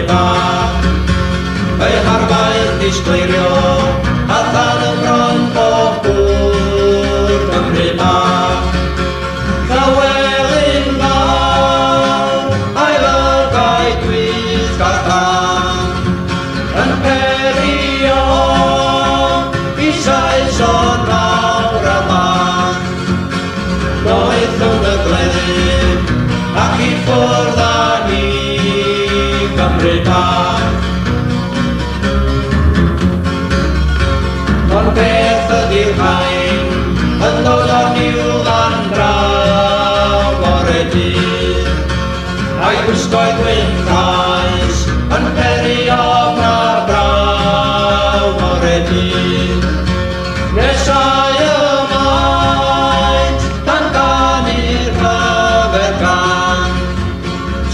bach ei harbair disgleirio a thad y bron bob dŵr Cymru bach Llywelyn fawr a'i lygau gwyllt garfan yn perio i saes o'r fawr a man Noeth nhw'n y gleddyf ac i ffwrdd â ni Cymru bach Ond beth ydy'r rhain yn dod o'r niwlan draw bore dydd A'i gwisgo'i gwynthais yn perio mor braw bore dydd Nesau y maint dan ganu'r rhyfel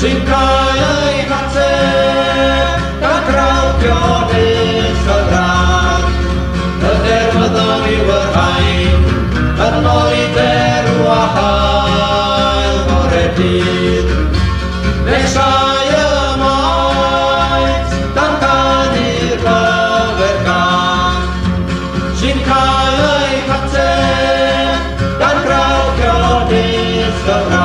sy'n cael ei hateb gan grawdio byth y rhan y dermyddon i'w yr rhain yn ôl i derw a hael bore dydd Nesau y maint dan ganu'r rhyfel sy'n cael ei hateb gan grawdio byth y rhan